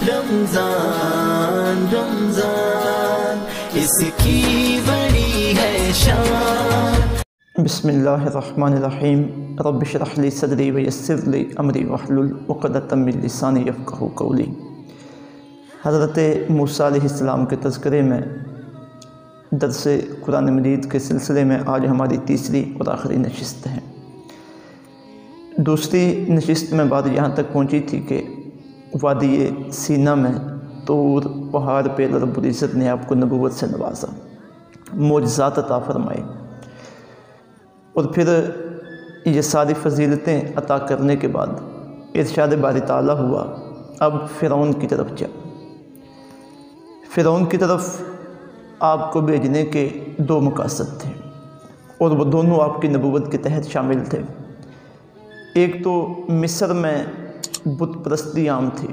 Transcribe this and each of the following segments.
رمضان رمضان اس کی بڑی ہے شان۔ بسم اللہ الرحمن الرحیم۔ رب اشرح لی صدری ویسر لی امری واحلل عقدۃ من لسانی یفقہوا قولی۔ حضرت موسیٰ علیہ السلام کے تذکرے میں درس قرآن مجید کے سلسلے میں آج ہماری تیسری اور آخری نشست ہے۔ دوسری نشست میں بات یہاں تک پہنچی تھی کہ وادی سینا میں طور پہاڑ پہ رب العزت نے آپ کو نبوت سے نوازا، معجزات عطا فرمائے، اور پھر یہ ساری فضیلتیں عطا کرنے کے بعد ارشاد باری تعالیٰ ہوا اب فرعون کی طرف جا۔ فرعون کی طرف آپ کو بھیجنے کے دو مقاصد تھے، اور وہ دونوں آپ کی نبوت کے تحت شامل تھے۔ ایک تو مصر میں بت پرستی عام تھی،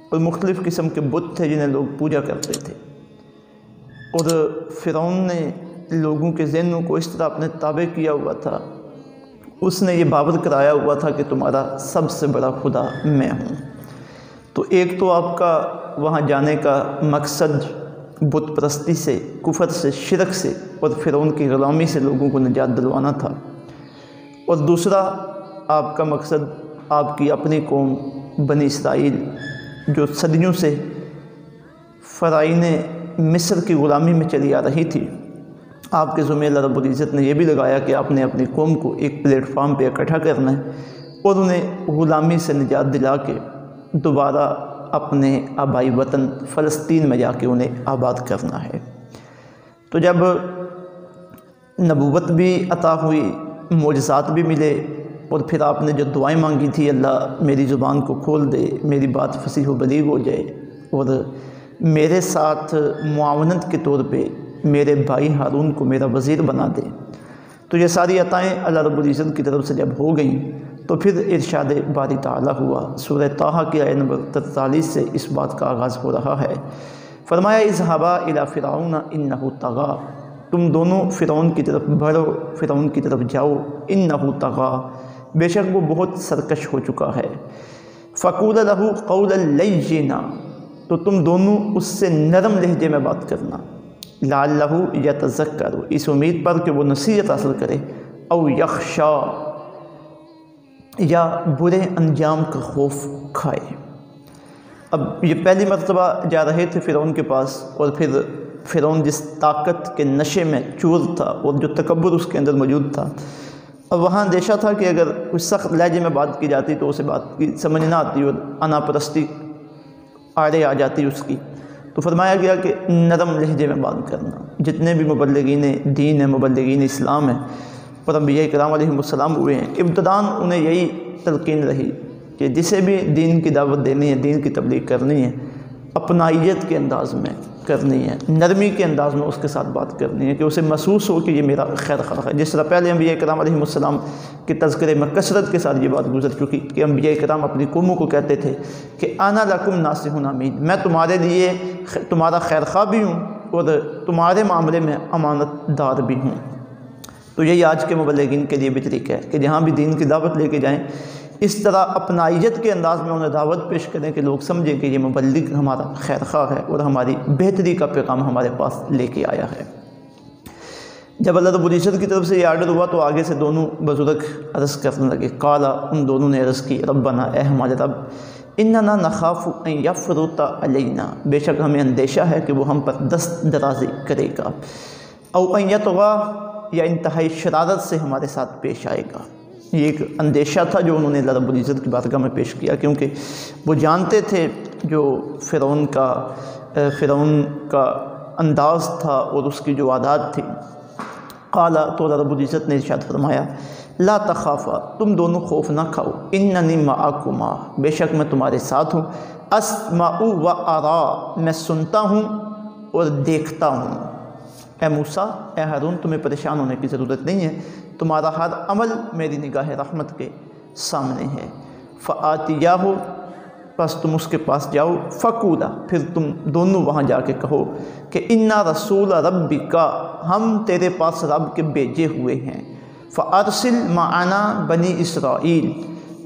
اور مختلف قسم کے بت تھے جنہیں لوگ پوجا کرتے تھے، اور فرعون نے لوگوں کے ذہنوں کو اس طرح اپنے تابع کیا ہوا تھا، اس نے یہ باور کرایا ہوا تھا کہ تمہارا سب سے بڑا خدا میں ہوں۔ تو ایک تو آپ کا وہاں جانے کا مقصد بت پرستی سے، کفر سے، شرک سے اور فرعون کی غلامی سے لوگوں کو نجات دلوانا تھا، اور دوسرا آپ کا مقصد آپ کی اپنی قوم بنی اسرائیل جو صدیوں سے فرعون مصر کی غلامی میں چلی آ رہی تھی، آپ کے ذمہ اللہ رب العزت نے یہ بھی لگایا کہ آپ نے اپنی قوم کو ایک پلیٹ فارم پہ اکٹھا کرنا ہے اور انہیں غلامی سے نجات دلا کے دوبارہ اپنے آبائی وطن فلسطین میں جا کے انہیں آباد کرنا ہے۔ تو جب نبوت بھی عطا ہوئی، معجزات بھی ملے، اور پھر آپ نے جو دعائیں مانگی تھی، اللہ میری زبان کو کھول دے، میری بات فصیح و بلیغ ہو جائے، اور میرے ساتھ معاونت کے طور پہ میرے بھائی ہارون کو میرا وزیر بنا دے، تو یہ ساری عطائیں اللہ رب العزت کی طرف سے جب ہو گئیں تو پھر ارشاد باری تعالیٰ ہوا۔ سورہ طٰہٰ کی آیت نمبر 43 سے اس بات کا آغاز ہو رہا ہے۔ فرمایا اذهبا الی فرعون انہ طغیٰ، تم دونوں فرعون کی طرف بڑھو، فرعون کی طرف جاؤ، انہ طغیٰ، بے شک وہ بہت سرکش ہو چکا ہے۔ فقولا لہ قولا لینا، تو تم دونوں اس سے نرم لہجے میں بات کرنا، لعلہ یتذکر، اس امید پر کہ وہ نصیحت حاصل کرے، او یخشا، یا برے انجام کا خوف کھائے۔ اب یہ پہلی مرتبہ جا رہے تھے فرعون کے پاس، اور پھر فرعون جس طاقت کے نشے میں چور تھا اور جو تکبر اس کے اندر موجود تھا، اب وہاں اندیشہ تھا کہ اگر کچھ سخت لہجے میں بات کی جاتی تو اسے بات کی سمجھ نہ آتی اور انا پرستی آڑے آ جاتی اس کی، تو فرمایا گیا کہ نرم لہجے میں بات کرنا۔ جتنے بھی مبلغین دین ہیں، مبلغین اسلام ہیں، اور انبیاء کرام علیہم السلام ہوئے ہیں، ابتداً انہیں یہی تلقین رہی کہ جسے بھی دین کی دعوت دینی ہے، دین کی تبلیغ کرنی ہے، اپنائیت کے انداز میں کرنی ہے، نرمی کے انداز میں اس کے ساتھ بات کرنی ہے، کہ اسے محسوس ہو کہ یہ میرا خیر خواہ ہے۔ جس طرح پہلے انبیاء کرام علیہم السلام کے تذکرے میں کثرت کے ساتھ یہ بات گزر چکی کہ انبیاء کرام اپنی قوموں کو کہتے تھے کہ انا لکم ناصح امین، میں تمہارے لیے تمہارا خیر خواہ بھی ہوں اور تمہارے معاملے میں امانت دار بھی ہوں۔ تو یہی آج کے مبلغین کے لیے بھی طریقہ ہے کہ جہاں بھی دین کی دعوت لے کے جائیں، اس طرح اپنائیت کے انداز میں انہیں دعوت پیش کریں کہ لوگ سمجھیں کہ یہ مبلغ ہمارا خیر خواہ ہے اور ہماری بہتری کا پیغام ہمارے پاس لے کے آیا ہے۔ جب اللہ رب العزت کی طرف سے یہ آرڈر ہوا تو آگے سے دونوں بزرگ عرض کرنے لگے، قالا، ان دونوں نے عرض کی، ربنا، اے ہمارے رب، اننا نخاف ان یفرط علینا، بے شک ہمیں اندیشہ ہے کہ وہ ہم پر دست درازی کرے گا، او ان یطغی، یا انتہائی شرارت سے ہمارے ساتھ پیش آئے گا۔ یہ ایک اندیشہ تھا جو انہوں نے اللہ رب العزت کی بارگاہ میں پیش کیا، کیونکہ وہ جانتے تھے جو فرعون کا انداز تھا اور اس کی جو عادات تھی۔ قالا، تو اللہ رب العزت نے ارشاد فرمایا، لا تخافا، تم دونوں خوف نہ کھاؤ، اننی معکما، بے شک میں تمہارے ساتھ ہوں، اسمع و ارا، میں سنتا ہوں اور دیکھتا ہوں۔ اے موسیٰ، اے ہارون، تمہیں پریشان ہونے کی ضرورت نہیں ہے، تمہارا ہر عمل میری نگاہ رحمت کے سامنے ہے۔ فآتیاہ، پس تم اس کے پاس جاؤ، فقولا، پھر تم دونوں وہاں جا کے کہو کہ انا رسول ربک، ہم تیرے پاس رب کے بھیجے ہوئے ہیں، فارسل معنا بنی اسرائیل،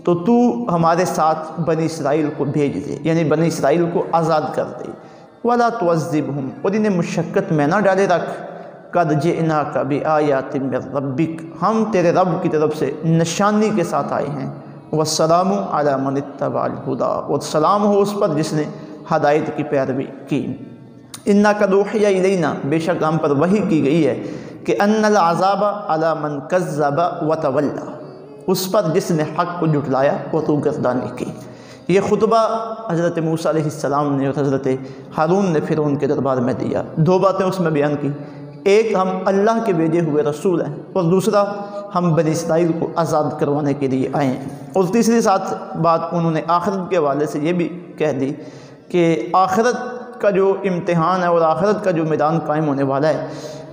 تو تو ہمارے ساتھ بنی اسرائیل کو بھیج دے، یعنی بنی اسرائیل کو آزاد کر دے۔ وَلَا تُعَذِّبْهُمْ، اور انہیں مشقت میں نہ ڈالے رکھ۔ قَدْ جِئْنَاكَ بِآيَاتٍ مِّن رَّبِّكَ، ہم تیرے رب کی طرف سے نشانی کے ساتھ آئے ہیں۔ وَالسَّلَامُ عَلَىٰ مَنِ اتَّبَعَ الْهُدَىٰ، اور سلام ہو اس پر جس نے ہدایت کی پیروی کی۔ اِنَّا قَدْ أُوحِيَ إِلَيْنَا، بے شک ہم پر وحی کی گئی ہے کہ أَنَّ الْعَذَابَ عَلَىٰ مَنْ كَذَّبَ وَتَوَلَّىٰ، اس پر جس نے حق کو جھٹلایا اور روگردانی کی۔ یہ خطبہ حضرت موسیٰ علیہ السلام نے اور حضرت ہارون نے فرعون کے دربار میں دیا۔ دو باتیں اس میں بیان کی، ایک ہم اللہ کے بھیجے ہوئے رسول ہیں، اور دوسرا ہم بنی اسرائیل کو آزاد کروانے کے لیے آئے ہیں۔ اور تیسری ساتھ بات انہوں نے آخرت کے حوالے سے یہ بھی کہہ دی کہ آخرت کا جو امتحان ہے اور آخرت کا جو میدان قائم ہونے والا ہے،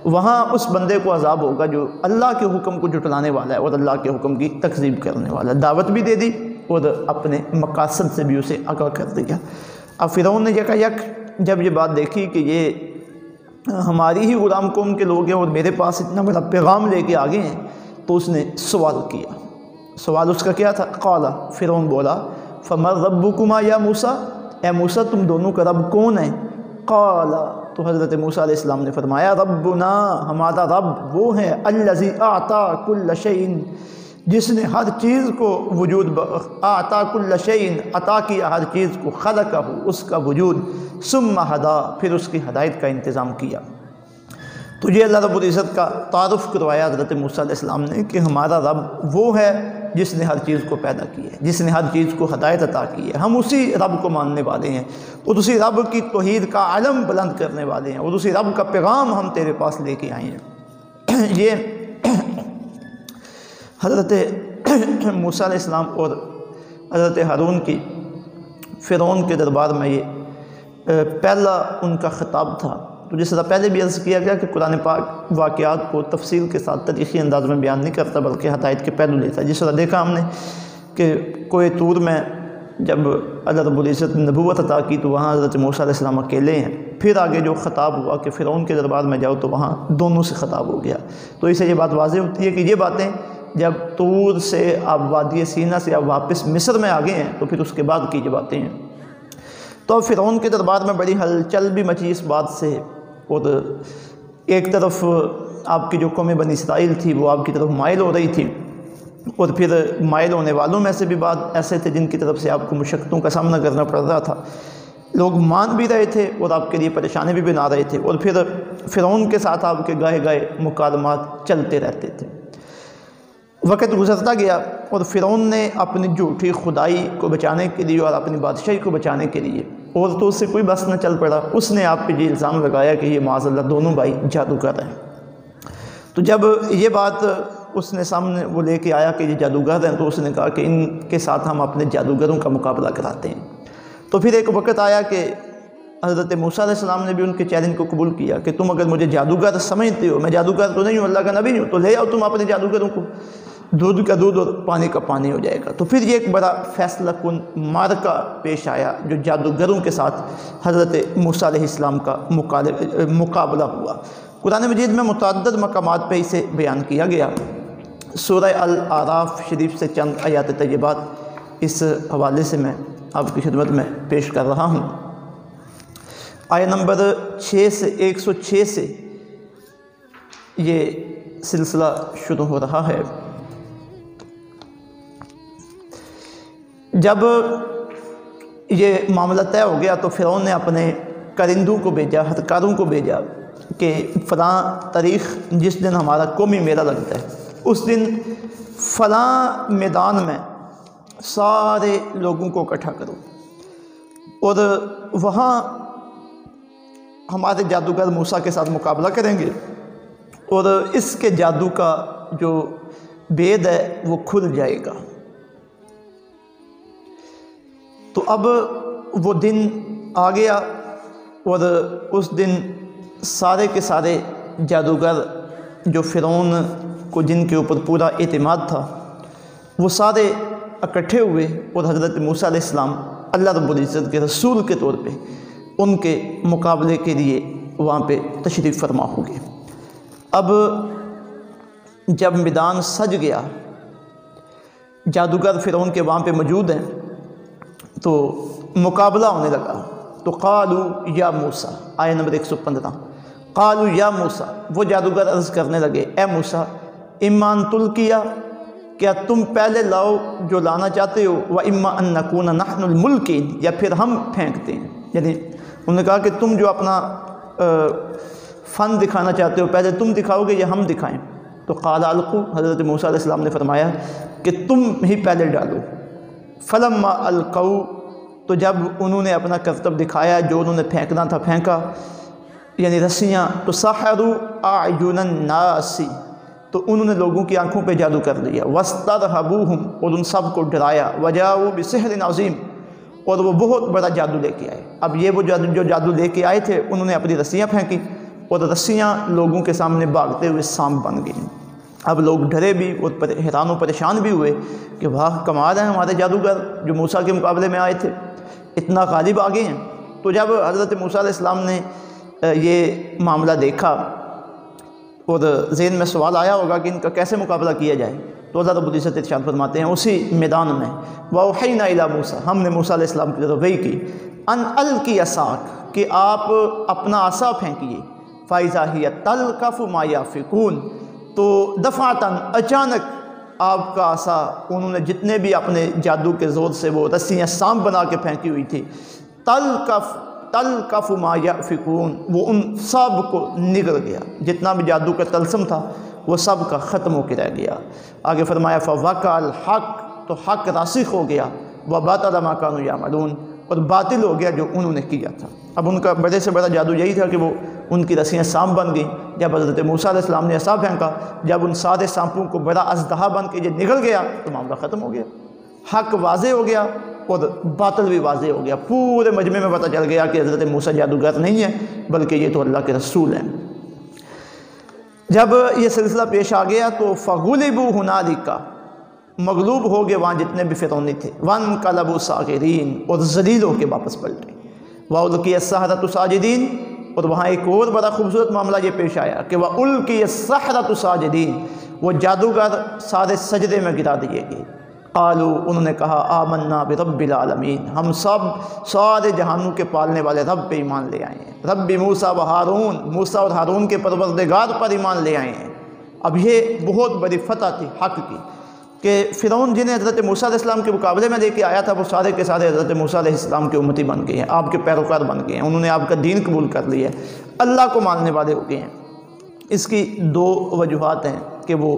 وہاں اس بندے کو عذاب ہوگا جو اللہ کے حکم کو جھٹلانے والا ہے اور اللہ کے حکم کی تکذیب کرنے والا ہے۔ دعوت بھی دے دی اور اپنے مقاصد سے بھی اسے آگاہ کر دیا۔ اب فرعون نے یک جب یہ بات دیکھی کہ یہ ہماری ہی غلام قوم کے لوگ ہیں اور میرے پاس اتنا بڑا پیغام لے کے آگے ہیں، تو اس نے سوال کیا۔ سوال اس کا کیا تھا؟ قال، فرعون بولا، فَمَن رَبُّكُمَا یا موسیٰ، اے موسیٰ تم دونوں کا رب کون ہے؟ قال، تو حضرت موسیٰ علیہ السلام نے فرمایا، ربنا، ہمارا رب وہ ہے الذی اعطا کل شیء، جس نے ہر چیز کو وجود اعطا کل شیء، عطا کیا ہر چیز کو، خلقہ، اس کا وجود، ثم ہدا، پھر اس کی ہدایت کا انتظام کیا۔ تو یہ اللہ رب العزت کا تعارف کروایا حضرت موسیٰ علیہ السلام نے کہ ہمارا رب وہ ہے جس نے ہر چیز کو پیدا کی ہے، جس نے ہر چیز کو ہدایت عطا کی ہے۔ ہم اسی رب کو ماننے والے ہیں اور اسی رب کی توحید کا علم بلند کرنے والے ہیں، اور اسی رب کا پیغام ہم تیرے پاس لے کے آئے ہیں۔ یہ حضرت موسیٰ علیہ السلام اور حضرت ہارون کی فرعون کے دربار میں یہ پہلا ان کا خطاب تھا۔ تو جس طرح پہلے بھی عرض کیا گیا کہ قرآن پاک واقعات کو تفصیل کے ساتھ تاریخی انداز میں بیان نہیں کرتا بلکہ ہدایت کے پہلو لیتا ہے۔ جس طرح دیکھا ہم نے کہ کوہ طور میں جب اللہ رب العزت نے نبوت عطا کی تو وہاں حضرت موسیٰ علیہ السلام اکیلے ہیں۔ پھر آگے جو خطاب ہوا کہ فرعون کے دربار میں جاؤ تو وہاں دونوں سے خطاب ہو گیا۔ تو اسے یہ بات واضح ہوتی ہے کہ یہ باتیں جب طور سے آپ وادی سینا سے آپ واپس مصر میں آگے ہیں تو پھر اس کے بعد کی یہ باتیں ہیں۔ تو فرعون کے دربار میں بڑی ہلچل بھی مچی اس بات سے، اور ایک طرف آپ کی جو قوم بنی اسرائیل تھی وہ آپ کی طرف مائل ہو رہی تھی، اور پھر مائل ہونے والوں میں سے بھی بعض ایسے تھے جن کی طرف سے آپ کو مشقتوں کا سامنا کرنا پڑ رہا تھا۔ لوگ مان بھی رہے تھے اور آپ کے لیے پریشانی بھی بنا رہے تھے، اور پھر فرعون کے ساتھ آپ کے گاہے گاہے مکالمات چلتے رہتے تھے۔ وقت گزرتا گیا اور فرعون نے اپنی جھوٹی خدائی کو بچانے کے لیے اور اپنی بادشاہی کو بچانے کے لیے عورتوں سے کوئی بس نہ چل پڑا۔ اس نے آپ پہ یہ الزام لگایا کہ یہ معاذ اللہ دونوں بھائی جادوگر ہیں۔ تو جب یہ بات اس نے سامنے وہ لے کے آیا کہ یہ جادوگر ہیں، تو اس نے کہا کہ ان کے ساتھ ہم اپنے جادوگروں کا مقابلہ کراتے ہیں۔ تو پھر ایک وقت آیا کہ حضرت موسیٰ علیہ السلام نے بھی ان کے چیلنج کو قبول کیا کہ تم اگر مجھے جادوگر سمجھتے ہو، میں جادوگر تو نہیں ہوں، اللہ کا نبی ہوں، تو لے آؤ تم اپنے جادوگروں کو، دودھ کا دودھ اور پانی کا پانی ہو جائے گا۔ تو پھر یہ ایک بڑا فیصلہ کن معرکہ پیش آیا جو جادوگروں کے ساتھ حضرت موسیٰ علیہ السلام کا مقابلہ ہوا۔ قرآن مجید میں متعدد مقامات پہ اسے بیان کیا گیا۔ سورہ الاعراف شریف سے چند آیات طیبات اس حوالے سے میں آپ کی خدمت میں پیش کر رہا ہوں۔ آیت نمبر 6 سے 106 سے یہ سلسلہ شروع ہو رہا ہے۔ جب یہ معاملہ طے ہو گیا تو فرعون نے اپنے کرندوں کو بھیجا، ہتکاروں کو بھیجا کہ فلاں تاریخ جس دن ہمارا قومی میلہ لگتا ہے اس دن فلاں میدان میں سارے لوگوں کو اکٹھا کرو، اور وہاں ہمارے جادوگر موسیٰ کے ساتھ مقابلہ کریں گے، اور اس کے جادو کا جو بید ہے وہ کھل جائے گا۔ تو اب وہ دن آ گیا، اور اس دن سارے کے سارے جادوگر جو فرعون کو جن کے اوپر پورا اعتماد تھا وہ سارے اکٹھے ہوئے، اور حضرت موسیٰ علیہ السلام اللہ رب العزت کے رسول کے طور پہ ان کے مقابلے کے لیے وہاں پہ تشریف فرما ہو گئے۔ اب جب میدان سج گیا جادوگر فرعون کے وہاں پہ موجود ہیں تو مقابلہ ہونے لگا. تو قالوا یا موسیٰ، آیہ نمبر 115، قالوا یا موسیٰ، وہ جادوگر عرض کرنے لگے اے موسیٰ اما ان تلقیا، کیا تم پہلے لاؤ جو لانا چاہتے ہو، و اما ان نکون نحن الملکین، یا پھر ہم پھینکتے ہیں. یعنی انہوں نے کہا کہ تم جو اپنا فن دکھانا چاہتے ہو پہلے تم دکھاؤ گے یا ہم دکھائیں؟ تو قال القوا، حضرت موسیٰ علیہ السلام نے فرمایا کہ تم ہی پہلے ڈالو. فلما القوا، تو جب انہوں نے اپنا کرتب دکھایا، جو انہوں نے پھینکنا تھا پھینکا، یعنی رسیاں، تو سحروا اعین الناس، تو انہوں نے لوگوں کی آنکھوں پہ جادو کر لیا. واسترہبوہم، اور ان سب کو ڈرایا. وجاؤوا بسحر عظیم، اور وہ بہت بڑا جادو لے کے آئے. اب یہ وہ جو جادو لے کے آئے تھے، انہوں نے اپنی رسیاں پھینکی اور رسیاں لوگوں کے سامنے بھاگتے ہوئے سانپ بن گئیں. اب لوگ ڈرے بھی اور حیران و پریشان بھی ہوئے کہ واہ کمال ہے، ہمارے جادوگر جو موسیٰ کے مقابلے میں آئے تھے اتنا غالب آ گئے ہیں. تو جب حضرت موسیٰ علیہ السلام نے یہ معاملہ دیکھا اور ذہن میں سوال آیا ہوگا کہ ان کا کیسے مقابلہ کیا جائے، تو اللہ رب العزت ارشاد فرماتے ہیں اسی میدان میں وَأَوْحَيْنَا إِلَىٰ موسیٰ، ہم نے موسیٰ علیہ السلام کی طرف وحی کی، ان القی عصاک، کہ آپ اپنا عصا پھینکیے. فَإِذَا هِيَ تَلْقَفُ مَا يَأْفِكُونَ، تو دفعتاً اچانک آپ کا عصا، انہوں نے جتنے بھی اپنے جادو کے زور سے وہ رسیاں سانپ بنا کے پھینکی ہوئی تھی، تلقف ما یأفکون، وہ ان سب کو نگل گیا، جتنا بھی جادو کا طلسم تھا وہ سب کا ختم ہو کے رہ گیا. آگے فرمایا فوقع الحق، تو حق راسخ ہو گیا، وباطل ما كانوا يعملون، اور باطل ہو گیا جو انہوں نے کیا تھا. اب ان کا بڑے سے بڑا جادو یہی تھا کہ وہ ان کی رسیاں سانپ بن گئیں. جب حضرت موسیٰ علیہ السلام نے عصا پھینکا، جب ان سارے سانپوں کو بڑا اژدہا بن کے یہ نگل گیا تو معاملہ ختم ہو گیا. حق واضح ہو گیا اور باطل بھی واضح ہو گیا. پورے مجمع میں پتہ چل گیا کہ حضرت موسیٰ جادوگر نہیں ہے بلکہ یہ تو اللہ کے رسول ہیں. جب یہ سلسلہ پیش آ گیا تو فغلبوا هنالک، مغلوب ہو گئے وہاں جتنے بھی فرعونی تھے. وانقلبوا صاغرین، اور ذلیل ہو کے واپس پلٹے. وَأُلْقِيَ السَّحَرَةُ ساجدین، اور وہاں ایک اور بڑا خوبصورت معاملہ یہ پیش آیا کہ وَأُلْقِيَ السَّحَرَةُ ساجدین، وہ جادوگر سارے سجدے میں گرا دیے گئے. قالوا، انہوں نے کہا آمنا برب العالمین، ہم سب سارے جہانوں کے پالنے والے رب پہ ایمان لے آئے ہیں. رب موسیٰ و ہارون، موسیٰ اور ہارون کے پروردگار پر ایمان لے آئے ہیں. اب یہ بہت بڑی فتح تھی حق کی کہ فرعون جنہیں حضرت موسیٰ علیہ السلام کے مقابلے میں لے کے آیا تھا وہ سارے کے سارے حضرت موسیٰ علیہ السلام کے امتی بن گئے ہیں، آپ کے پیروکار بن گئے ہیں. انہوں نے آپ کا دین قبول کر لیا ہے، اللہ کو ماننے والے ہو گئے ہیں. اس کی دو وجوہات ہیں کہ وہ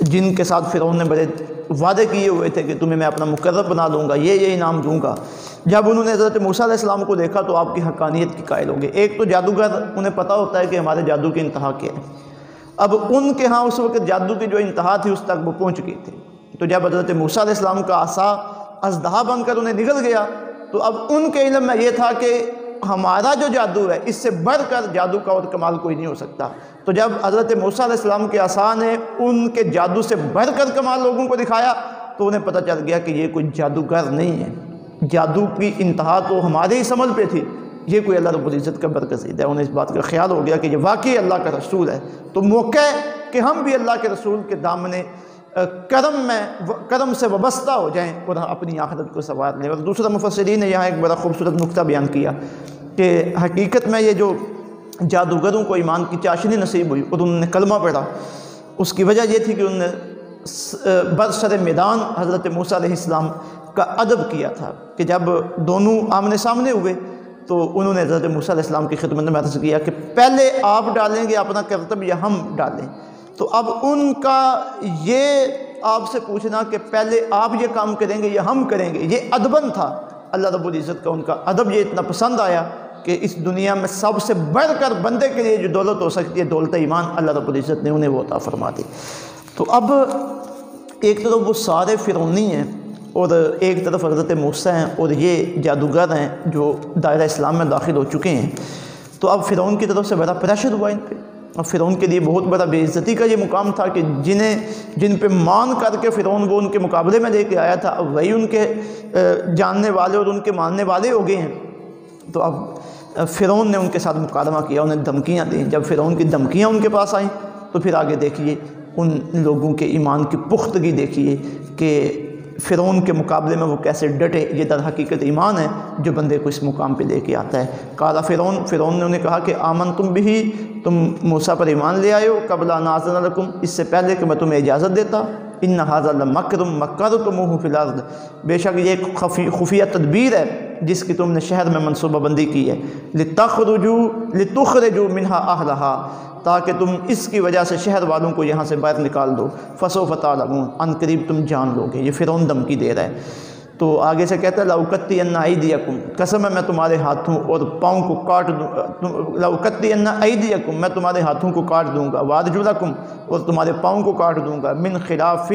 جن کے ساتھ فرعون نے بڑے وعدے کیے ہوئے تھے کہ تمہیں میں اپنا مقرب بنا دوں گا، یہ انعام دوں گا، جب انہوں نے حضرت موسیٰ علیہ السلام کو دیکھا تو آپ کی حقانیت کی قائل ہو گئے. ایک تو جادوگر، انہیں پتہ ہوتا ہے کہ ہمارے جادو کی انتہا کیا ہے. اب ان کے ہاں اس وقت جادو کی جو انتہا تھی اس تک وہ پہنچ گئے تھے. تو جب حضرت موسیٰ علیہ السلام کا عصا اژدہا بن کر انہیں نگل گیا تو اب ان کے علم میں یہ تھا کہ ہمارا جو جادو ہے اس سے بڑھ کر جادو کا اور کمال کوئی نہیں ہو سکتا. تو جب حضرت موسیٰ علیہ السلام کے عصا نے ان کے جادو سے بڑھ کر کمال لوگوں کو دکھایا تو انہیں پتہ چل گیا کہ یہ کوئی جادوگر نہیں ہے، جادو کی انتہا تو ہمارے ہی سمجھ پہ تھی، یہ کوئی اللہ رب العزت کا برگزیدہ ہے. انہیں اس بات کا خیال ہو گیا کہ یہ واقعی اللہ کا رسول ہے. تو موقع ہے کہ ہم بھی اللہ کے رسول کے دامن کرم سے وابستہ ہو جائیں اور اپنی آخرت کو سنوار لیں. اور دوسرا مفسرین نے یہاں ایک بڑا خوبصورت نقطہ بیان کیا کہ حقیقت میں یہ جو جادوگروں کو ایمان کی چاشنی نصیب ہوئی اور انہوں نے کلمہ پڑھا، اس کی وجہ یہ تھی کہ انہوں نے برسر میدان حضرت موسیٰ علیہ السلام کا ادب کیا تھا کہ جب دونوں آمنے سامنے ہوئے تو انہوں نے حضرت موسیٰ علیہ السلام کی خدمت میں عرض کیا کہ پہلے آپ ڈالیں گے اپنا کرتب یا ہم ڈالیں. تو اب ان کا یہ آپ سے پوچھنا کہ پہلے آپ یہ کام کریں گے یا ہم کریں گے، یہ ادباً تھا. اللہ رب العزت کا ان کا ادب یہ اتنا پسند آیا کہ اس دنیا میں سب سے بڑھ کر بندے کے لیے جو دولت ہو سکتی ہے دولت ایمان، اللہ رب العزت نے انہیں وہ عطا فرما دی. تو اب ایک طرف وہ سارے فرعونی ہیں اور ایک طرف حضرت موسیٰ ہیں اور یہ جادوگر ہیں جو دائرہ اسلام میں داخل ہو چکے ہیں. تو اب فرعون کی طرف سے بڑا پریشر ہوا ان پہ. اب فرعون کے لیے بہت بڑا بے عزتی کا یہ مقام تھا کہ جن پہ مان کر کے فرعون وہ ان کے مقابلے میں لے کے آیا تھا، اب وہی ان کے جاننے والے اور ان کے ماننے والے ہو گئے ہیں. تو اب فرعون نے ان کے ساتھ مکالمہ کیا، انہیں دھمکیاں دیں. جب فرعون کی دھمکیاں ان کے پاس آئیں تو پھر آگے دیکھیے ان لوگوں کے ایمان کی پختگی دیکھیے کہ فرعون کے مقابلے میں وہ کیسے ڈٹے، یہ در حقیقت ایمان ہے جو بندے کو اس مقام پہ لے کے آتا ہے۔ قال فرعون نے انہیں کہا کہ آمنتم بھی، تم موسیٰ پر ایمان لے آئے ہو قبل ان آذن لکم، اس سے پہلے کہ میں تمہیں اجازت دیتا، ان ھذا لمکر مکرتموہ فی الارض، بے شک یہ ایک خفیہ تدبیر ہے جس کی تم نے شہر میں منصوبہ بندی کی ہے، لتخرجوا منہا اہلہا، تاکہ تم اس کی وجہ سے شہر والوں کو یہاں سے باہر نکال دو، فسوف تعلمون، ان قریب تم جان لو گے۔ یہ فرعون دھمکی دے رہا ہے۔ تو آگے سے کہتا ہے لأقطعن ایدیکم، قسم ہے میں تمہارے ہاتھوں اور پاؤں کو کاٹ دوں، لأقطعن ایدیکم، میں تمہارے ہاتھوں کو کاٹ دوں گا، وارجلکم، اور تمہارے پاؤں کو کاٹ دوں گا، من خلاف،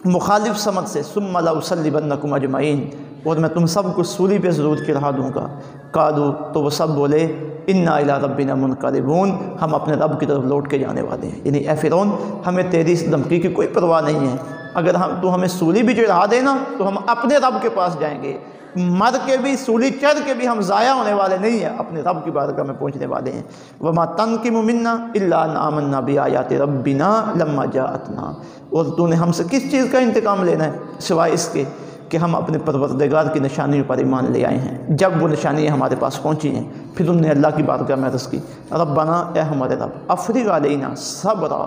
مخالف سمت سے، ثم لأصلبنکم اجمعین، اور میں تم سب کو سولی پہ ضرور چڑھا دوں گا۔ قالوا، تو وہ سب بولے، انا الی ربنا منقلبون، ہم اپنے رب کی طرف لوٹ کے جانے والے ہیں۔ یعنی اے فرعون، ہمیں تیری اس دھمکی کی کوئی پرواہ نہیں ہے، اگر تو ہمیں سولی بھی چڑھا دینا تو ہم اپنے رب کے پاس جائیں گے، مر کے بھی، سولی چڑھ کے بھی ہم ضائع ہونے والے نہیں ہیں، اپنے رب کی بارگاہ میں پہنچنے والے ہیں۔ وما تنقم منا الا ان آمنا بآیات ربنا لما جاءتنا، اور تو نے ہم سے کس چیز کا انتقام لینا ہے سوائے اس کے کہ ہم اپنے پروردگار کی نشانیوں پر ایمان لے آئے ہیں۔ جب وہ نشانیاں ہمارے پاس پہنچی ہیں پھر انہوں نے اللہ کی بارگاہ میں عرض کی، ربنا، اے ہمارے رب، افرغ علینا صبرا،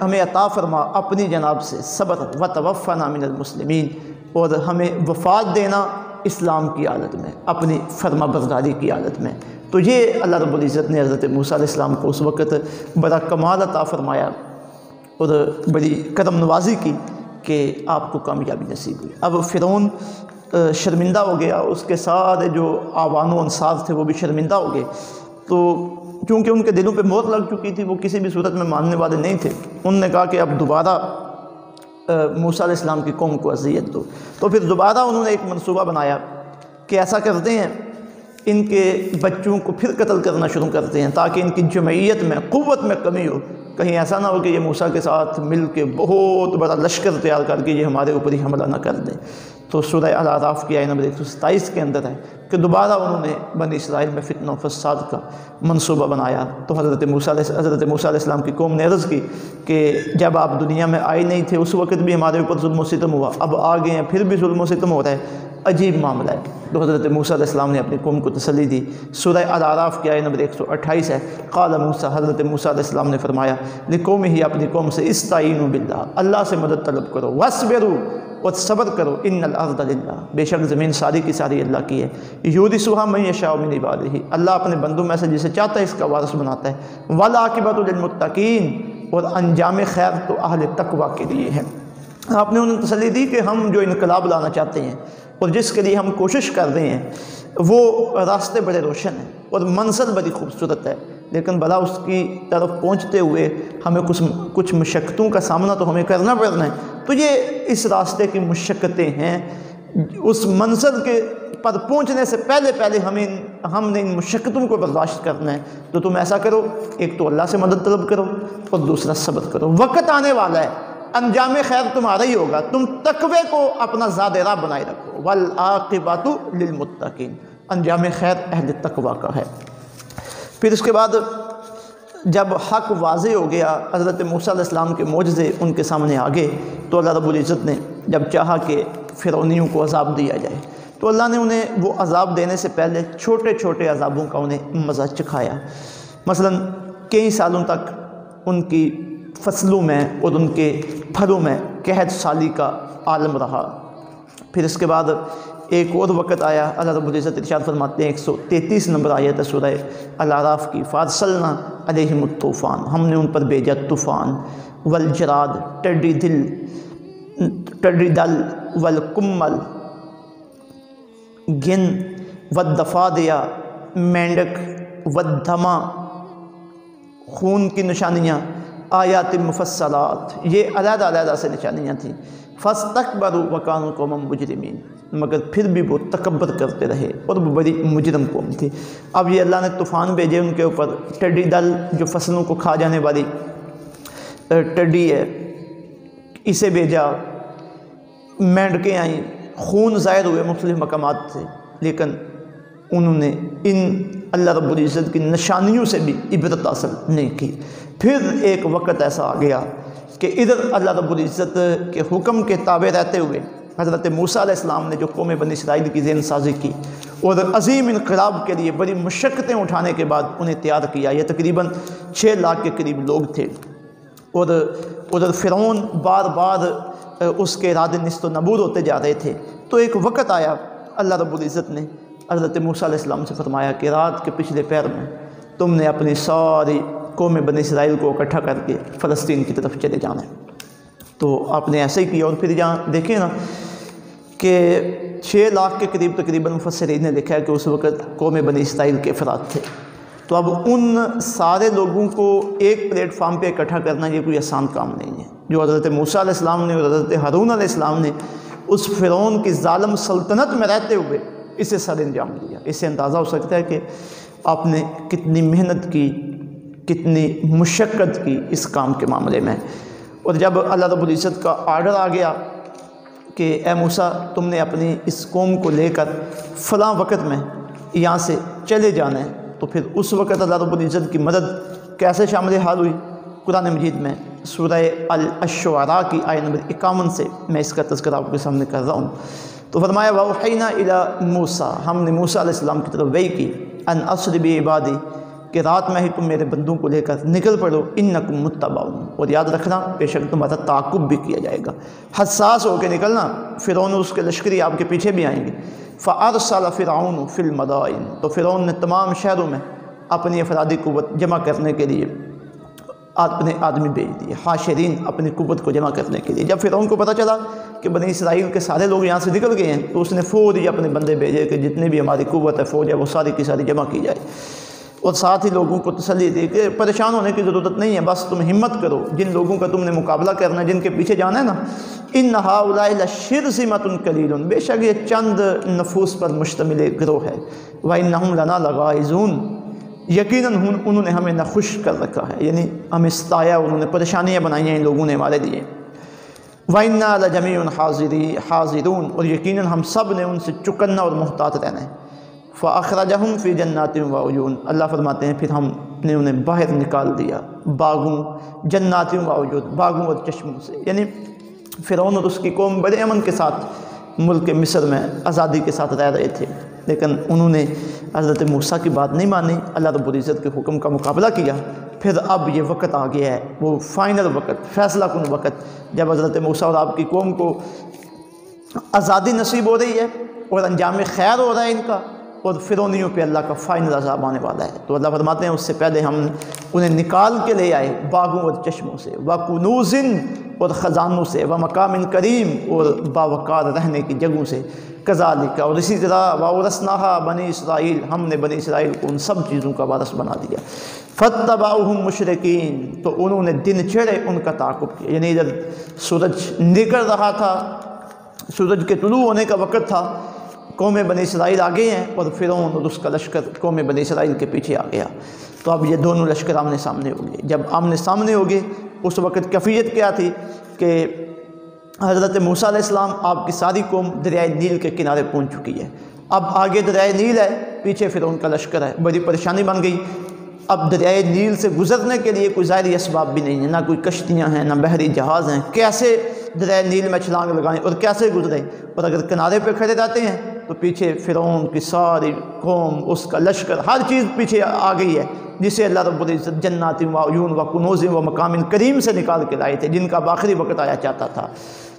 ہمیں عطا فرما اپنی جناب سے صبر، وتوفنا من المسلمین، اور ہمیں وفات دینا اسلام کی حالت میں، اپنی فرما برداری کی حالت میں۔ تو یہ اللہ رب العزت نے حضرت موسیٰ علیہ السلام کو اس وقت بڑا کمال عطا فرمایا اور بڑی کرم نوازی کی کہ آپ کو کامیابی نصیب ہوئی۔ اب فرعون شرمندہ ہو گیا، اس کے سارے جو آوان و انصار تھے وہ بھی شرمندہ ہو گئے، تو چونکہ ان کے دلوں پہ مہر لگ چکی تھی، وہ کسی بھی صورت میں ماننے والے نہیں تھے، انہوں نے کہا کہ اب دوبارہ موسیٰ علیہ السلام کی قوم کو اذیت دو۔ تو پھر دوبارہ انہوں نے ایک منصوبہ بنایا کہ ایسا کرتے ہیں، ان کے بچوں کو پھر قتل کرنا شروع کرتے ہیں تاکہ ان کی جمعیت میں، قوت میں کمی ہو، کہیں ایسا نہ ہو کہ یہ موسیٰ کے ساتھ مل کے بہت بڑا لشکر تیار کر کے یہ ہمارے اوپر ہی حملہ نہ کر دیں۔ تو سورہ الاعراف کی آیت نمبر 127 کے اندر ہے کہ دوبارہ انہوں نے بنی اسرائیل میں فتنہ و فساد کا منصوبہ بنایا۔ تو حضرت موسیٰ علیہ السلام کی قوم نے عرض کی کہ جب آپ دنیا میں آئے نہیں تھے اس وقت بھی ہمارے اوپر ظلم و ستم ہوا، اب آ گئے ہیں پھر بھی ظلم و ستم ہو رہا ہے، عجیب معاملہ ہے۔ تو حضرت موسیٰ علیہ السلام نے اپنی قوم کو تسلی دی۔ سورہ الاعراف کی آیت نمبر 128 ہے، قال موسیٰ، حضرت موسیٰ علیہ السلام نے فرمایا، لقومہ، اپنی قوم سے، استعینوا باللہ، اللہ سے مدد طلب کرو، واصبروا، اور صبر کرو، ان الارض للہ، بے شک زمین ساری کی ساری اللہ کی ہے، یورثھا من یشاء من عبادہ، اللہ اپنے بندوں میں سے جسے چاہتا ہے اس کا وارث بناتا ہے، والعاقبۃ للمتقین، اور انجام خیر تو اہل تقوی کے لیے ہے۔ آپ نے انہیں تسلی دی کہ ہم جو انقلاب لانا چاہتے ہیں اور جس کے لیے ہم کوشش کر رہے ہیں وہ راستے بڑے روشن ہیں اور منزل بڑی خوبصورت ہے، لیکن بلا اس کی طرف پہنچتے ہوئے ہمیں کچھ مشقتوں کا سامنا تو ہمیں کرنا پڑنا ہے۔ تو یہ اس راستے کی مشقتیں ہیں، اس منزل کے پر پہنچنے سے پہلے ہم نے ان مشقتوں کو برداشت کرنا ہے۔ تو تم ایسا کرو، ایک تو اللہ سے مدد طلب کرو اور دوسرا صبر کرو، وقت آنے والا ہے، انجام خیر تمہارا ہی ہوگا، تم تقوی کو اپنا زاد راہ بنائے رکھو، والعاقبۃ للمتقین، انجام خیر اہل تقوی کا ہے۔ پھر اس کے بعد جب حق واضح ہو گیا، حضرت موسیٰ علیہ السلام کے معجزے ان کے سامنے آ گئے، تو اللہ رب العزت نے جب چاہا کہ فرعونیوں کو عذاب دیا جائے تو اللہ نے انہیں وہ عذاب دینے سے پہلے چھوٹے چھوٹے عذابوں کا انہیں مزہ چکھایا۔ مثلا کئی سالوں تک ان کی فصلوں میں اور ان کے پھلوں میں قحط سالی کا عالم رہا۔ پھر اس کے بعد ایک اور وقت آیا، اللہ رب العزت ارشاد فرماتے ہیں 133 نمبر آیت ہے سورہ الاعراف کی، فارسلنا علیہم الطوفان، ہم نے ان پر بھیجا طوفان، والجراد، ٹڈی دل، والقمل، گن، والضفادع، مینڈک، والدما، خون کی نشانیاں، آیات مفصلات، یہ علیحدہ علیحدہ سے نشانیاں تھیں۔ فاستکبروا وکانوا قوما مجرمین، مگر پھر بھی وہ تکبر کرتے رہے اور وہ بڑی مجرم قوم تھی۔ اب یہ اللہ نے طوفان بھیجے ان کے اوپر، ٹڈی دل جو فصلوں کو کھا جانے والی ٹڈی ہے، اسے بھیجا، مینڈکیں آئیں، خون ظاہر ہوئے مختلف مقامات سے، لیکن انہوں نے ان اللہ رب العزت کی نشانیوں سے بھی عبرت حاصل نہیں کی۔ پھر ایک وقت ایسا آ گیا کہ ادھر اللہ رب العزت کے حکم کے تابع رہتے ہوئے حضرت موسیٰ علیہ السلام نے جو قوم بنی اسرائیل کی ذہن سازی کی اور عظیم انقلاب کے لیے بڑی مشقتیں اٹھانے کے بعد انہیں تیار کیا. یہ تقریباً 6 لاکھ کے قریب لوگ تھے اور ادھر فرعون بار بار اس کے ارادے نیست و نابود ہوتے جا رہے تھے. تو ایک وقت آیا اللہ رب العزت نے حضرت موسیٰ علیہ السلام سے فرمایا کہ رات کے پچھلے پہر میں تم نے اپنی ساری قوم بنی اسرائیل کو اکٹھا کر کے فلسطین کی طرف چلے جانا ہے. تو آپ نے ایسا ہی کیا. اور پھر جہاں دیکھیں نا کہ 6 لاکھ کے قریب تقریباً مفسرین نے لکھا ہے کہ اس وقت قوم بنی اسرائیل کے افراد تھے. تو اب ان سارے لوگوں کو ایک پلیٹ فارم پہ اکٹھا کرنا یہ کوئی آسان کام نہیں ہے. جو حضرت موسیٰ علیہ السلام نے اور حضرت ہارون علیہ السلام نے اس فرعون کی ظالم سلطنت میں رہتے ہوئے اسے سر انجام دیا. اس سے اندازہ ہو سکتا ہے کہ آپ نے کتنی محنت کی، کتنی مشقت کی اس کام کے معاملے میں. اور جب اللہ رب العزت کا آرڈر آ گیا کہ اے موسیٰ تم نے اپنی اس قوم کو لے کر فلاں وقت میں یہاں سے چلے جانا ہے، تو پھر اس وقت اللہ رب العزت کی مدد کیسے شامل حال ہوئی. قرآن مجید میں سورہ الشعراء کی آیت نمبر 51 سے میں اس کا تذکرہ آپ کے سامنے کر رہا ہوں. تو فرمایا وَأَوْحَيْنَا إِلَىٰ موسیٰ، ہم نے موسیٰ علیہ السلام کی طرف وحی کی ان اسر بعبادی کہ رات میں ہی تم میرے بندوں کو لے کر نکل پڑو انکم متبعون، اور یاد رکھنا بے شک تمہارا تعاقب بھی کیا جائے گا. حساس ہو کے نکلنا، فرعون اور اس کے لشکری آپ کے پیچھے بھی آئیں گے. فَأَرْسَلَ فِرْعَوْنُ فِي الْمَدَائِنِ، تو فرعون نے تمام شہروں میں اپنی افرادی قوت جمع کرنے کے لیے اپنے آدمی بھیج دیے، حاشرین اپنی قوت کو جمع کرنے کے لیے. جب فرعون کو پتہ چلا کہ بنی اسرائیل کے سارے لوگ یہاں سے نکل گئے ہیں تو اس نے فوری اپنے بندے بھیجے کہ جتنے بھی ہماری قوت ہے فوج ہے وہ ساری کی ساری جمع کی جائے، اور ساتھ ہی لوگوں کو تسلی دی کہ پریشان ہونے کی ضرورت نہیں ہے، بس تم ہمت کرو. جن لوگوں کا تم نے مقابلہ کرنا ہے، جن کے پیچھے جانا ہے نا، ان ہؤلاء لشرذمۃ قلیل، بے شک یہ چند نفوس پر مشتمل ایک گروہ ہے. وانہم لنا لغائظون، یقیناً انہوں نے ہمیں ناخوش کر رکھا ہے، یعنی ہمیں ستایا، انہوں نے پریشانیاں بنائی ہیں ان لوگوں نے ہمارے لیے. وَإِنَّا لَجَمِيعٌ حَاذِرُونَ، اور یقیناً ہم سب نے ان سے چکنا اور محتاط رہنا ہے. فَأَخْرَجَهُمْ فِي جَنَّاتٍ وَعُيُونٍ، اللہ فرماتے ہیں پھر ہم نے انہیں باہر نکال دیا باغوں، جنات وعیون، باغوں اور چشموں سے. یعنی فرعون اور اس کی قوم بڑے امن کے ساتھ ملک مصر میں آزادی کے ساتھ رہ رہے تھے، لیکن انہوں نے حضرت موسیٰ کی بات نہیں مانی، اللہ رب العزت کے حکم کا مقابلہ کیا. پھر اب یہ وقت آ گیا ہے، وہ فائنل وقت، فیصلہ کن وقت، جب حضرت موسیٰ اور آپ کی قوم کو آزادی نصیب ہو رہی ہے اور انجام خیر ہو رہا ہے ان کا، اور فرعونیوں پہ اللہ کا فائنل عذاب آنے والا ہے. تو اللہ فرماتے ہیں اس سے پہلے ہم انہیں نکال کے لے آئے باغوں اور چشموں سے، وَكُنُوزٍ، اور خزانوں سے، وَمَقَامٍ کریم، اور باوقار رہنے کی جگہوں سے. کذالک، اور اسی طرح وَأَوْرَثْنَاهَا بنی اسرائیل، ہم نے بنی اسرائیل کو ان سب چیزوں کا وارث بنا دیا. فَاتَّبَعُوهُمْ مُشْرِكِينَ، تو انہوں نے دن چڑھے ان کا تعاقب کیا. یعنی ادھر سورج نکل رہا تھا، سورج کے طلوع ہونے کا وقت تھا، قوم بنی اسرائیل آگے ہیں اور فرعون اور اس کا لشکر قوم بنی اسرائیل کے پیچھے آ گیا. تو اب یہ دونوں لشکر آمنے سامنے ہو گئے. جب آمنے سامنے ہو گئے اس وقت کیفیت کیا تھی کہ حضرت موسیٰ علیہ السلام، آپ کی ساری قوم دریائے نیل کے کنارے پہنچ چکی ہے. اب آگے دریائے نیل ہے، پیچھے فرعون کا لشکر ہے. بڑی پریشانی بن گئی. اب دریائے نیل سے گزرنے کے لیے کوئی ظاہری اسباب بھی نہیں ہیں، نہ کوئی کشتیاں ہیں، نہ بحری جہاز ہیں. کیسے دریائے نیل میں چھلانگ لگائیں اور کیسے گزریں؟ اور اگر کنارے پہ کھڑے رہتے ہیں تو پیچھے فرعون کی ساری قوم، اس کا لشکر، ہر چیز پیچھے آ گئی ہے، جسے اللہ رب العزت جنات وعیون وکنوز ومقام کریم سے نکال کے لائے تھے، جن کا آخری وقت آیا چاہتا تھا.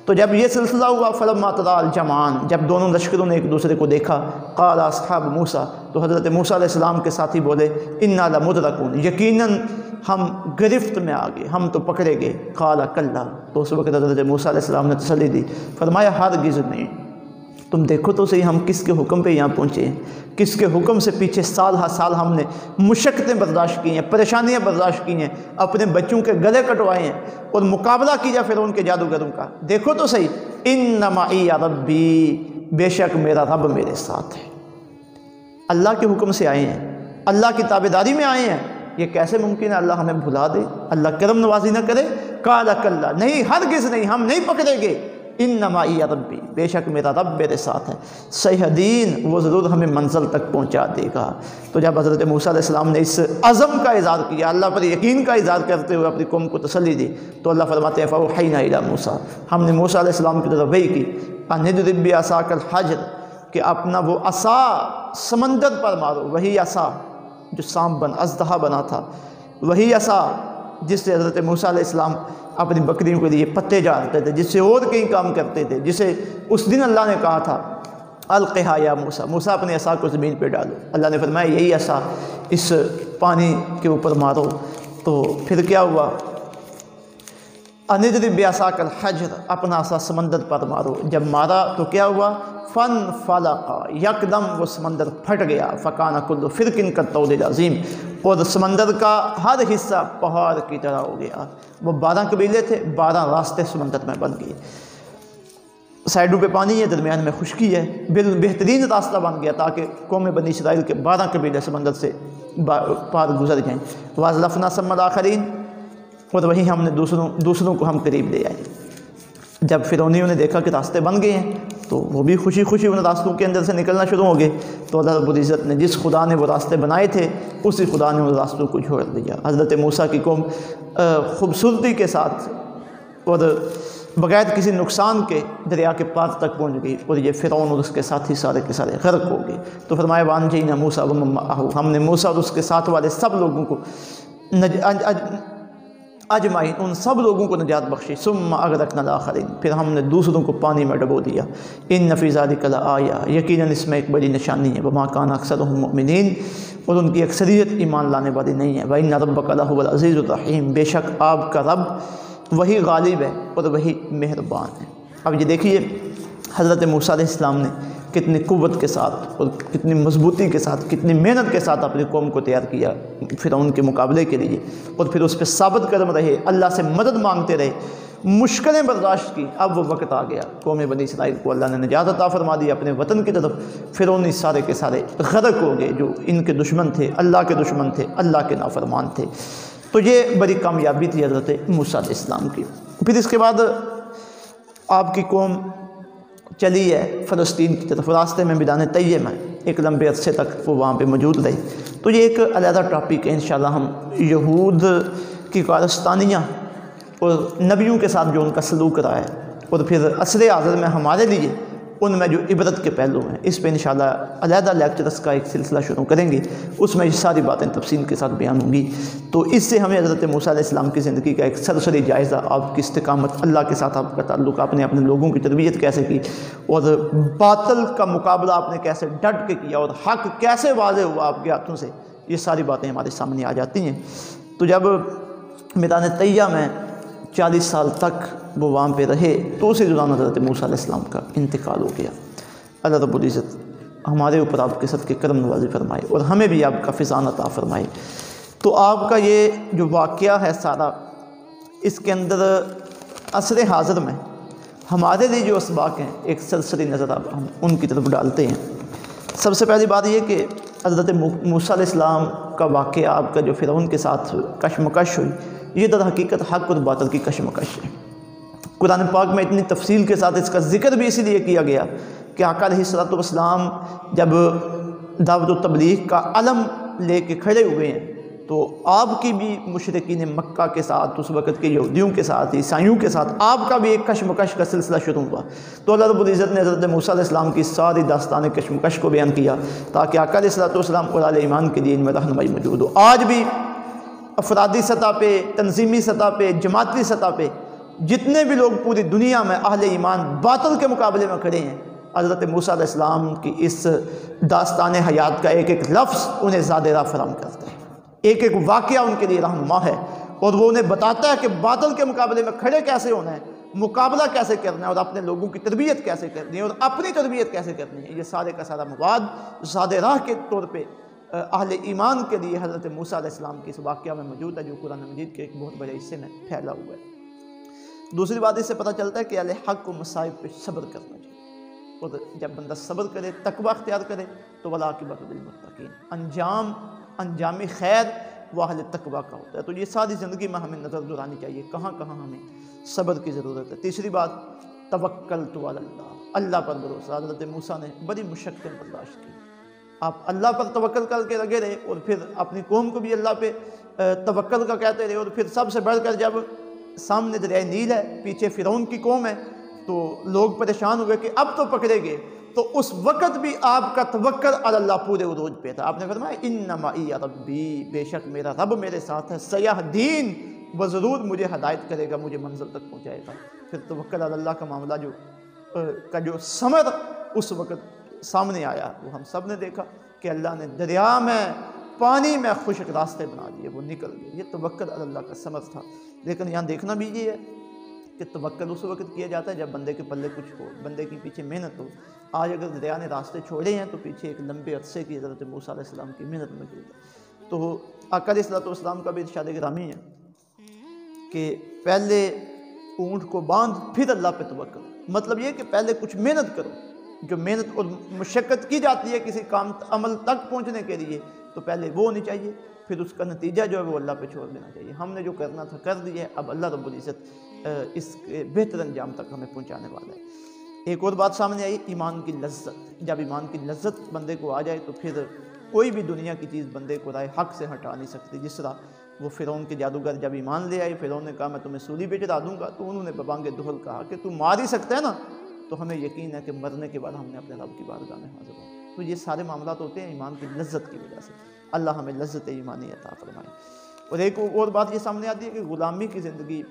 تو جب یہ سلسلہ ہوا، فلما تراءى الجمعان، جب دونوں لشکروں نے ایک دوسرے کو دیکھا، قال اصحاب موسیٰ، تو حضرت موسیٰ علیہ السلام کے ساتھی بولے، انا لمدرکون، یقیناً ہم گرفت میں آ گئے، ہم تو پکڑے گئے. قال کلا، تو اس وقت حضرت موسیٰ علیہ السلام نے تسلی دی، فرمایا ہرگز نہیں. تم دیکھو تو صحیح ہم کس کے حکم پہ یہاں پہنچے ہیں، کس کے حکم سے پیچھے سال ہر سال ہم نے مشقتیں برداشت کی ہیں، پریشانیاں برداشت کی ہیں، اپنے بچوں کے گلے کٹوائے ہیں اور مقابلہ کیا فرعون کے جادوگروں کا. دیکھو تو صحیح، ان معی ربی، بے شک میرا رب میرے ساتھ ہے. اللہ کے حکم سے آئے ہیں، اللہ کی تابعداری میں آئے ہیں. یہ کیسے ممکن ہے اللہ ہمیں بھلا دے، اللہ کرم نوازی نہ کرے؟ قال کلا، نہیں، ہرگز نہیں، ہم نہیں پکڑے گے. انما یا ربی، بے شک میرا رب میرے ساتھ ہے، سیہدین، وہ ضرور ہمیں منزل تک پہنچا دے گا۔ تو جب حضرت موسیٰ علیہ السلام نے اس عزم کا اظہار کیا، اللہ پر یقین کا اظہار کرتے ہوئے اپنی قوم کو تسلی دی، تو اللہ فرماتے ہیں فَأَوْحَيْنَا إِلَىٰ موسیٰ، ہم نے موسیٰ علیہ السلام کی طرف وحی کی، أَنِ اضْرِب بِعَصَاكَ الْحَجَرَ، کہ اپنا وہ عصا سمندر پر مارو، وہی عصا جو سانپ اژدہا بنا تھا، وہی عصا جس سے حضرت موسیٰ علیہ السلام اپنی بکریوں کے لیے پتے جاڑتے تھے، جس سے اور کئی کام کرتے تھے، جسے اس دن اللہ نے کہا تھا القہا یا موسیٰ، موسیٰ اپنے عصا کو زمین پہ ڈالو، اللہ نے فرمایا یہی عصا اس پانی کے اوپر مارو۔ تو پھر کیا ہوا؟ أَنِ اضْرِب بِعَصَاكَ الْحَجَرَ، اپنا عصا سمندر پر مارو، جب مارا تو کیا ہوا؟ فَانْفَلَقَ، یکدم وہ سمندر پھٹ گیا، فَكَانَ كُلُّ فِرْقٍ كَالطَّوْدِ الْعَظِيمِ، اور سمندر کا ہر حصہ پہاڑ کی طرح ہو گیا۔ وہ 12 قبیلے تھے، 12 راستے سمندر میں بن گئے، سائڈوں پہ پانی ہے، درمیان میں خشکی ہے، بہترین راستہ بن گیا تاکہ قوم بنی اسرائیل کے 12 قبیلے سمندر سے پار گزر جائیں۔ وَأَزْلَفْنَا ثَمَّ الْآخَرِينَ، اور وہیں ہم نے دوسروں کو ہم قریب لے آئے۔ جب فرعونیوں نے دیکھا کہ راستے بن گئے ہیں تو وہ بھی خوشی خوشی ان راستوں کے اندر سے نکلنا شروع ہو گئے، تو اللہ رب العزت نے جس خدا نے وہ راستے بنائے تھے اسی خدا نے ان راستوں کو چھوڑ دیا۔ حضرت موسیٰ کی قوم خوبصورتی کے ساتھ اور بغیر کسی نقصان کے دریا کے پار تک پہنچ گئی، اور یہ فرعون اور اس کے ساتھی سارے کے سارے غرق ہو گئے۔ تو فرمایا وَأَنجَيْنَا مُوسَىٰ وَمَن مَّعَهُ، ہم نے موسیٰ اور اس کے ساتھ والے سب لوگوں کو اجمعین، ان سب لوگوں کو نجات بخشی۔ ثم اغرقنا الآخرین، پھر ہم نے دوسروں کو پانی میں ڈبو دیا۔ ان فی ذلک لآیہ، یقیناً اس میں ایک بڑی نشانی ہے۔ وما کان اکثرهم مؤمنین، اور ان کی اکثریت ایمان لانے والی نہیں ہے۔ وان ربک لہو العزیز الرحیم، بے شک آپ کا رب وہی غالب ہے اور وہی مہربان ہے۔ اب یہ دیکھیے حضرت موسیٰ علیہ السلام نے کتنی قوت کے ساتھ اور کتنی مضبوطی کے ساتھ، کتنی محنت کے ساتھ اپنی قوم کو تیار کیا فرعون کے مقابلے کے لیے، اور پھر اس پہ ثابت قدم رہے، اللہ سے مدد مانگتے رہے، مشکلیں برداشت کی۔ اب وہ وقت آ گیا، قوم بنی اسرائیل کو اللہ نے نجات عطا فرما دی اپنے وطن کی طرف۔ فرعونی سارے کے سارے غرق ہو گئے، جو ان کے دشمن تھے، اللہ کے دشمن تھے، اللہ کے نافرمان تھے۔ تو یہ بڑی کامیابی تھی حضرت موسیٰ علیہ السلام کی۔ پھر اس کے بعد آپ کی قوم چلی ہے فلسطین کی طرف، راستے میں میدان طیب میں ایک لمبے عرصے تک وہ وہاں پہ موجود رہے۔ تو یہ ایک علیحدہ ٹاپک ہے، انشاءاللہ ہم یہود کی کارستانیاں اور نبیوں کے ساتھ جو ان کا سلوک رہا ہے، اور پھر عصر حاضر میں ہمارے لیے ان میں جو عبرت کے پہلو ہیں، اس پہ انشاءاللہ علیحدہ لیکچرز کا ایک سلسلہ شروع کریں گے، اس میں یہ ساری باتیں تفصیل کے ساتھ بیان ہوں گی۔ تو اس سے ہمیں حضرت موسیٰ علیہ السلام کی زندگی کا ایک سرسری جائزہ، آپ کی استقامت، اللہ کے ساتھ آپ کا تعلق، آپ نے اپنے لوگوں کی تربیت کیسے کی، اور باطل کا مقابلہ آپ نے کیسے ڈٹ کے کیا، اور حق کیسے واضح ہوا آپ کے ہاتھوں سے، یہ ساری باتیں ہمارے سامنے آ جاتی ہیں۔ تو جب میدان طیب میں 40 سال تک وہ وہاں پہ رہے، تو اسی دوران حضرت موسیٰ علیہ السلام کا انتقال ہو گیا۔ اللہ رب العزت ہمارے اوپر آپ کے صدقے کرم نوازی فرمائے، اور ہمیں بھی آپ کا فیضان عطا فرمائے۔ تو آپ کا یہ جو واقعہ ہے سارا، اس کے اندر عصر حاضر میں ہمارے لیے جو اسباق ہیں ایک سرسری نظر آپ ہم ان کی طرف ڈالتے ہیں۔ سب سے پہلی بات یہ کہ حضرت موسیٰ علیہ السلام کا واقعہ، آپ کا جو فرعون کے ساتھ کشمکش ہوئی، یہ در حقیقت حق اور باطل کی کشمکش ہے۔ قرآن پاک میں اتنی تفصیل کے ساتھ اس کا ذکر بھی اسی لیے کیا گیا کہ آقا علیہ السلام جب دعوت و تبلیغ کا علم لے کے کھڑے ہوئے ہیں، تو آپ کی بھی مشرکین مکہ کے ساتھ، اس وقت کے یہودیوں کے ساتھ، عیسائیوں کے ساتھ آپ کا بھی ایک کشمکش کا سلسلہ شروع ہوا۔ تو اللہ رب العزت نے حضرت موسیٰ علیہ السلام کی ساری داستان کشمکش کو بیان کیا تاکہ آقا علیہ السلام اور اہل ایمان کے لیے ان میں رہنمائی موجود ہو۔ آج بھی افرادی سطح پہ، تنظیمی سطح پہ، جماعتی سطح پہ جتنے بھی لوگ پوری دنیا میں اہل ایمان باطل کے مقابلے میں کھڑے ہیں، حضرت موسیٰ علیہ السلام کی اس داستان حیات کا ایک ایک لفظ انہیں زیادہ راہ فراہم کرتا ہے، ایک ایک واقعہ ان کے لیے رہنما ہے، اور وہ انہیں بتاتا ہے کہ باطل کے مقابلے میں کھڑے کیسے ہونا ہے، مقابلہ کیسے کرنا ہے، اور اپنے لوگوں کی تربیت کیسے کرنی ہے، اور اپنی تربیت کیسے کرنی ہے۔ یہ سارے کا سارا مواد زیادہ راہ کے طور پہ اہل ایمان کے لیے حضرت موسیٰ علیہ السلام کی اس واقعہ میں موجود ہے، جو قرآن مجید کے ایک بہت بڑے حصے میں پھیلا ہوا ہے۔ دوسری بات اس سے پتہ چلتا ہے کہ اہل حق کو مصائب پہ صبر کرنا چاہیے، اور جب بندہ صبر کرے، تقویٰ اختیار کرے، تو والعاقبۃ للمتقین، انجام خیر وہ اہل تقویٰ کا ہوتا ہے۔ تو یہ ساری زندگی میں ہمیں نظر دورانی چاہیے کہاں کہاں ہمیں صبر کی ضرورت ہے۔ تیسری بات توکلت علی اللہ، اللہ پر بھروسہ۔ حضرت موسیٰ نے بڑی مشقتیں برداشت کی، آپ اللہ پر توکل کر کے لگے رہے اور پھر اپنی قوم کو بھی اللہ پہ توکل کا کہتے رہے، اور پھر سب سے بڑھ کر جب سامنے دریائے نیل ہے، پیچھے فرعون کی قوم ہے، تو لوگ پریشان ہوئے کہ اب تو پکڑے گے، تو اس وقت بھی آپ کا توکل علی اللہ پورے عروج پہ تھا۔ آپ نے فرمایا ان معی ربی، بے شک میرا رب میرے ساتھ ہے، سیہدین، وہ ضرور مجھے ہدایت کرے گا، مجھے منزل تک پہنچائے گا۔ پھر توکل علی اللہ کا معاملہ جو ثمر اس وقت سامنے آیا وہ ہم سب نے دیکھا کہ اللہ نے دریا میں، پانی میں خشک راستے بنا دیے، وہ نکل گئے۔ یہ توکل علی اللہ کا ثمر تھا۔ لیکن یہاں دیکھنا بھی یہ ہے کہ توکل اس وقت کیا جاتا ہے جب بندے کے پلے کچھ ہو، بندے کی پیچھے محنت ہو۔ آج اگر دریا نے راستے چھوڑے ہیں تو پیچھے ایک لمبے عرصے کی حضرت موسیٰ علیہ السلام کی محنت موجود ہے۔ تو آقا علیہ السلام کا بھی ارشاد گرامی ہے کہ پہلے اونٹ کو باندھ پھر اللہ پہ توکل، مطلب یہ کہ پہلے کچھ محنت کرو، جو محنت اور مشقت کی جاتی ہے کسی کام عمل تک پہنچنے کے لیے، تو پہلے وہ ہونی چاہیے، پھر اس کا نتیجہ جو ہے وہ اللہ پہ چھوڑ دینا چاہیے۔ ہم نے جو کرنا تھا کر دیا ہے، اب اللہ رب العزت اس کے بہتر انجام تک ہمیں پہنچانے والا ہے۔ ایک اور بات سامنے آئی، ایمان کی لذت۔ جب ایمان کی لذت بندے کو آ جائے تو پھر کوئی بھی دنیا کی چیز بندے کو رائے حق سے ہٹا نہیں سکتی۔ جس طرح وہ فرعون کے جادوگر جب ایمان لے آئے، فرعون نے کہا میں تمہیں سولی پہ چڑھا دوں گا، تو انہوں نے ببانگ دہل کہا کہ تو مار ہی سکتا ہے نا، تو ہمیں یقین ہے کہ مرنے کے بعد ہم نے اپنے رب کی بارگاہ میں حاضر ہوں۔ تو یہ سارے معاملات ہوتے ہیں ایمان کی لذت کی وجہ سے۔ اللہ ہمیں لذت ایمانی عطا فرمائے۔ اور ایک اور بات یہ سامنے آتی ہے کہ غلامی کی زندگی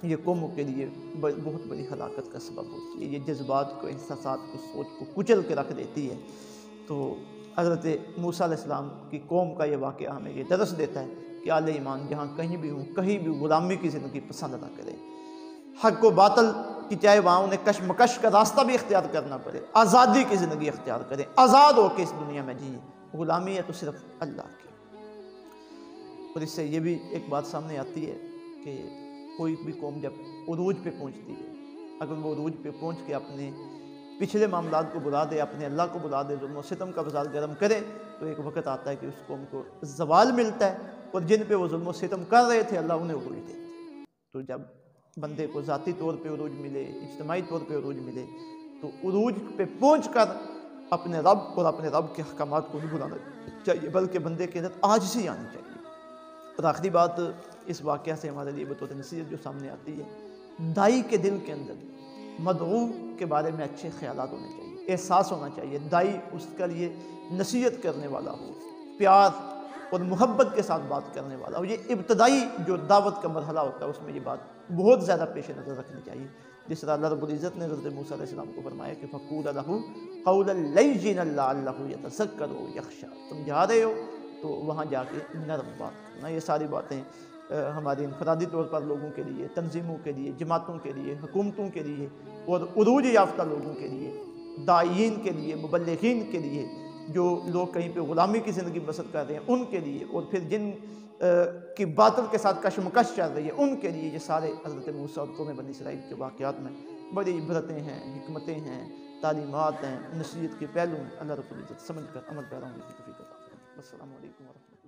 یہ قوموں کے لیے بہت بڑی ہلاکت کا سبب ہوتی ہے۔ یہ جذبات کو، احساسات کو، سوچ کو کچل کے رکھ دیتی ہے۔ تو حضرت موسیٰ علیہ السلام کی قوم کا یہ واقعہ ہمیں یہ درس دیتا ہے کہ اہل ایمان جہاں کہیں بھی ہوں، کہیں بھی غلامی کی زندگی پسند نہ کریں۔ حق و باطل کی چاہے وہاں انہیں کشمکش کا راستہ بھی اختیار کرنا پڑے، آزادی کی زندگی اختیار کریں، آزاد ہو کے اس دنیا میں جئیں۔ غلامی ہے تو صرف اللہ کی۔ اور اس سے یہ بھی ایک بات سامنے آتی ہے کہ کوئی بھی قوم جب عروج پہ پہنچتی ہے، اگر وہ عروج پہ پہنچ کے اپنے پچھلے معاملات کو بلا دے، اپنے اللہ کو بلا دے، ظلم و ستم کا بازار گرم کرے، تو ایک وقت آتا ہے کہ اس قوم کو زوال ملتا ہے، اور جن پہ وہ ظلم و ستم کر رہے تھے اللہ انہیں عروج دیتے ہیں۔ تو جب بندے کو ذاتی طور پہ عروج ملے، اجتماعی طور پہ عروج ملے، تو عروج پہ پہنچ کر اپنے رب اور اپنے رب کے احکامات کو نہیں بھلانا چاہیے، بلکہ بندے کے اندر عاجزی آنی چاہیے۔ اور آخری بات اس واقعہ سے ہمارے لیے بطور نصیحت جو سامنے آتی ہے، دائی کے دل کے اندر مدعو کے بارے میں اچھے خیالات ہونے چاہیے، احساس ہونا چاہیے، دائی اس کے لیے نصیحت کرنے والا ہو، پیار اور محبت کے ساتھ بات کرنے والا ہو۔ یہ ابتدائی جو دعوت کا مرحلہ ہوتا ہے اس میں یہ بات بہت زیادہ پیش نظر رکھنی چاہیے۔ جس طرح اللہ رب العزت نے حضرت موسیٰ علیہ السلام کو فرمایا کہ فَقُولَ لَهُ قَوْلًا لَيِّنًا لَعَلَّهُ يَتَذَكَّرُ أَوْ يَخْشَىٰ، تم جا رہے ہو تو وہاں جا کے نرم بات کرنا۔ یہ ساری باتیں ہماری انفرادی طور پر لوگوں کے لیے، تنظیموں کے لیے، جماعتوں کے لیے، حکومتوں کے لیے اور عروج یافتہ لوگوں کے لیے، داعین کے لیے، مبلغین کے لیے، جو لوگ کہیں پہ غلامی کی زندگی بسر کر رہے ہیں ان کے لیے، اور پھر جن کی باطل کے ساتھ کشمکش چل رہی ہے ان کے لیے، یہ سارے حضرت موسیٰ اور قوم بنی اسرائیل کے واقعات میں بڑی عبرتیں ہیں، حکمتیں ہیں، تعلیمات ہیں، نصیحت کے پہلو ہیں۔ اللہ رب العزت سمجھ کر عمل پیرا ہونے کی توفیق عطا فرمائے۔ السلام علیکم ورحمۃ اللہ۔